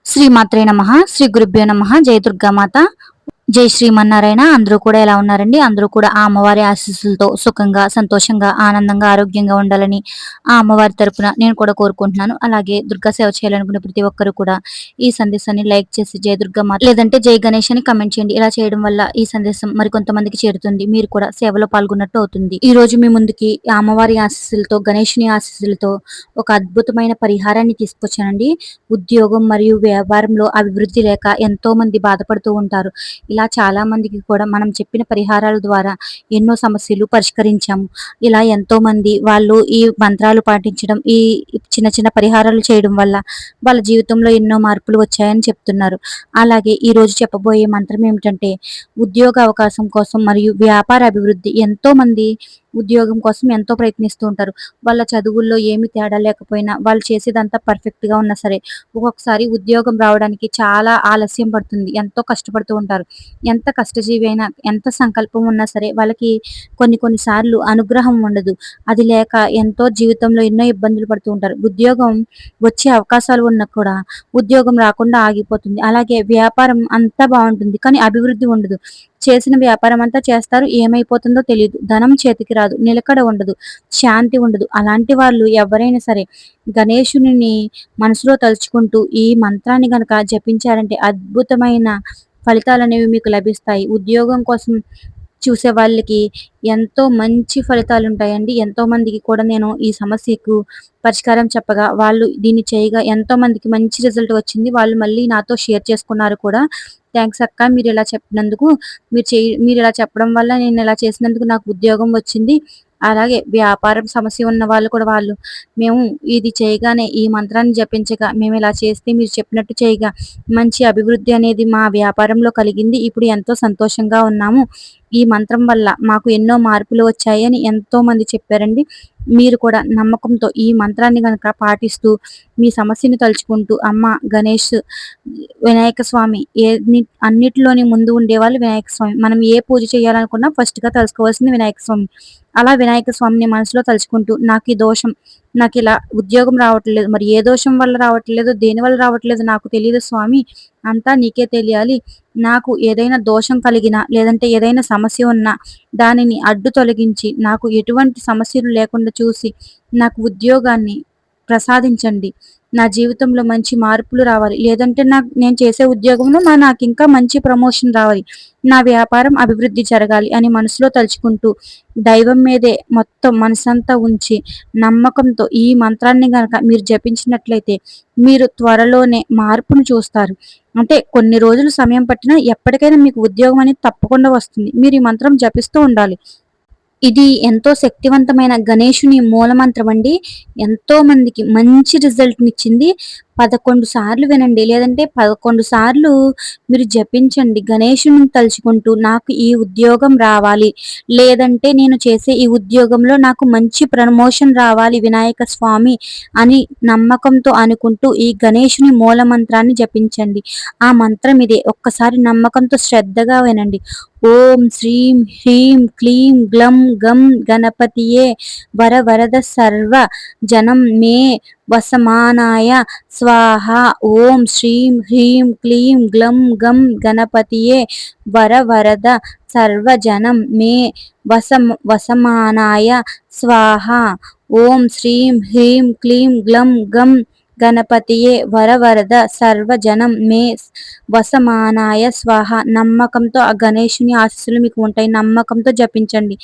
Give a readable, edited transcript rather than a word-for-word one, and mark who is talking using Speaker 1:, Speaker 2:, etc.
Speaker 1: శ్రీమాత్రే నమః. శ్రీ గురుభ్యో నమః. జై దుర్గామాత. జై శ్రీమన్నారాయణ. అందరూ కూడా ఎలా ఉన్నారండి? అందరూ కూడా ఆ అమ్మవారి ఆశీస్సులతో సుఖంగా, సంతోషంగా, ఆనందంగా, ఆరోగ్యంగా ఉండాలని ఆ అమ్మవారి తరపున నేను కూడా కోరుకుంటున్నాను. అలాగే దుర్గా సేవ చేయాలనుకునే ప్రతి ఒక్కరు కూడా ఈ సందేశాన్ని లైక్ చేసి జై దుర్గామాత లేదంటే జై గణేష్ అని కమెంట్ చేయండి. ఇలా చేయడం వల్ల ఈ సందేశం మరికొంతమందికి చేరుతుంది. మీరు కూడా సేవలో పాల్గొన్నట్టు అవుతుంది. ఈ రోజు మీ ముందుకి ఆ అమ్మవారి ఆశీస్సులతో, గణేషుని ఆశీస్సులతో ఒక అద్భుతమైన పరిహారాన్ని తీసుకొచ్చానండి. ఉద్యోగం మరియు వ్యాపారంలో అభివృద్ధి లేక ఎంతో మంది బాధపడుతూ ఉంటారు. ఇలా చాలా మందికి కూడా మనం చెప్పిన పరిహారాల ద్వారా ఎన్నో సమస్యలు పరిష్కరించాము. ఇలా ఎంతో మంది వాళ్ళు ఈ మంత్రాలు పాటించడం, ఈ చిన్న చిన్న పరిహారాలు చేయడం వల్ల వాళ్ళ జీవితంలో ఎన్నో మార్పులు వచ్చాయని చెప్తున్నారు. అలాగే ఈ రోజు చెప్పబోయే మంత్రం ఏమిటంటే, ఉద్యోగ అవకాశం కోసం మరియు వ్యాపార అభివృద్ధి. ఎంతో మంది ఉద్యోగం కోసం ఎంతో ప్రయత్నిస్తూ ఉంటారు. వాళ్ళ చదువుల్లో ఏమి తేడా లేకపోయినా, వాళ్ళు చేసేదంతా పర్ఫెక్ట్ గా ఉన్నా సరే, ఒక్కొక్కసారి ఉద్యోగం రావడానికి చాలా ఆలస్యం పడుతుంది. ఎంతో కష్టపడుతూ ఉంటారు. ఎంత కష్టజీవి అయినా, ఎంత సంకల్పం ఉన్నా సరే వాళ్ళకి కొన్ని సార్లు అనుగ్రహం ఉండదు. అది లేక ఎంతో జీవితంలో ఎన్నో ఇబ్బందులు పడుతూ ఉంటారు. ఉద్యోగం వచ్చే అవకాశాలు ఉన్నా కూడా ఉద్యోగం రాకుండా ఆగిపోతుంది. అలాగే వ్యాపారం అంతా బాగుంటుంది, కానీ అభివృద్ధి ఉండదు. చేసిన వ్యాపారం అంతా చేస్తారు, ఏమైపోతుందో తెలియదు. ధనం చేతికి రాదు, నిలకడ ఉండదు, శాంతి ఉండదు. అలాంటి వాళ్ళు ఎవరైనా సరే గణేశుని మనసులో తలుచుకుంటూ ఈ మంత్రాన్ని గనక జపించారంటే అద్భుతమైన ఫలితాలనేవి మీకు లభిస్తాయి. ఉద్యోగం కోసం చూసే వాళ్ళకి ఎంతో మంచి ఫలితాలు ఉంటాయండి. ఎంతో మందికి కూడా నేను ఈ సమస్యకు పరిష్కారం చెప్పగా, వాళ్ళు దీన్ని చేయగా ఎంతో మందికి మంచి రిజల్ట్ వచ్చింది. వాళ్ళు మళ్ళీ నాతో షేర్ చేసుకున్నారు కూడా. థ్యాంక్స్ అక్క, మీరు ఇలా చెప్పినందుకు. మీరు ఇలా చెప్పడం వల్ల నేను ఇలా చేసినందుకు నాకు ఉద్యోగం వచ్చింది. అలాగే వ్యాపారం సమస్య ఉన్న వాళ్ళు కూడా మేము ఇది చేయగానే, ఈ మంత్రాన్ని జపించగా, మేము ఇలా చేస్తే మీరు చెప్పినట్టు చేయగా మంచి అభివృద్ధి అనేది మా వ్యాపారంలో కలిగింది. ఇప్పుడు ఎంతో సంతోషంగా ఉన్నాము. ఈ మంత్రం వల్ల మాకు ఎన్నో మార్పులు వచ్చాయి అని ఎంతో మంది చెప్పారండి. మీరు కూడా నమ్మకంతో ఈ మంత్రాన్ని గనక పాటిస్తూ మీ సమస్యను తలుచుకుంటూ, అమ్మ గణేష్, వినాయక స్వామి, అన్నిటిలోని ముందు ఉండేవాళ్ళు వినాయక స్వామి. మనం ఏ పూజ చేయాలనుకున్నా ఫస్ట్ గా తెలుసుకోవాల్సింది వినాయక స్వామి. అలా వినాయక స్వామిని మనసులో తలుచుకుంటూ, నాకు ఈ దోషం, నాకు ఇలా ఉద్యోగం రావట్లేదు, మరి ఏ దోషం వల్ల రావట్లేదు, దేని వల్ల రావట్లేదు నాకు తెలియదు స్వామి, అంతా నీకే తెలియాలి. నాకు ఏదైనా దోషం కలిగినా, లేదంటే ఏదైనా సమస్య ఉన్నా దానిని అడ్డు తొలగించి, నాకు ఎటువంటి సమస్యలు లేకుండా చూసి నాకు ఉద్యోగాన్ని ప్రసాదించండి. నా జీవితంలో మంచి మార్పులు రావాలి. లేదంటే నేను చేసే ఉద్యోగంలో నాకు ఇంకా మంచి ప్రమోషన్ రావాలి. నా వ్యాపారం అభివృద్ధి జరగాలి అని మనసులో తలుచుకుంటూ, దైవం మీదే మొత్తం మనసంతా ఉంచి, నమ్మకంతో ఈ మంత్రాన్ని గనక మీరు జపించినట్లయితే మీరు త్వరలోనే మార్పును చూస్తారు. అంటే కొన్ని రోజులు సమయం పట్టినా ఎప్పటికైనా మీకు ఉద్యోగం అనేది తప్పకుండా వస్తుంది. మీరు ఈ మంత్రం జపిస్తూ ఉండాలి. ఇది ఎంతో శక్తివంతమైన గణేశుని మూలమంత్రం అండి. ఎంతో మందికి మంచి రిజల్ట్‌నిచ్చింది. 11 సార్లు వినండి, లేదంటే 11 సార్లు మీరు జపించండి. గణేశుని తలుచుకుంటూ, నాకు ఈ ఉద్యోగం రావాలి, లేదంటే నేను చేసే ఈ ఉద్యోగంలో నాకు మంచి ప్రమోషన్ రావాలి వినాయక స్వామి అని నమ్మకంతో అనుకుంటూ ఈ గణేశుని మూలమంత్రాన్ని జపించండి. ఆ మంత్రం ఇదే. ఒక్కసారి నమ్మకంతో శ్రద్ధగా వినండి. ఓం శ్రీం హ్రీం క్లీం గ్లం గం గణపతియే వరవరద సర్వ జనం మే వసమానాయ స్వాహ. ఓం శ్రీం హ్రీం క్లీం గ్లం గం గణపతియే వరవరద సర్వజనం మే వసమానాయ స్వాహ. ఓం శ్రీం హ్రీం క్లీం గ్లం గం గణపతియే వరవరద సర్వజనం మే వసమానాయ స్వాహ. నమ్మకంతో ఆ గణేశుని ఆశీస్సులు మీకు ఉంటాయి. నమ్మకంతో జపించండి.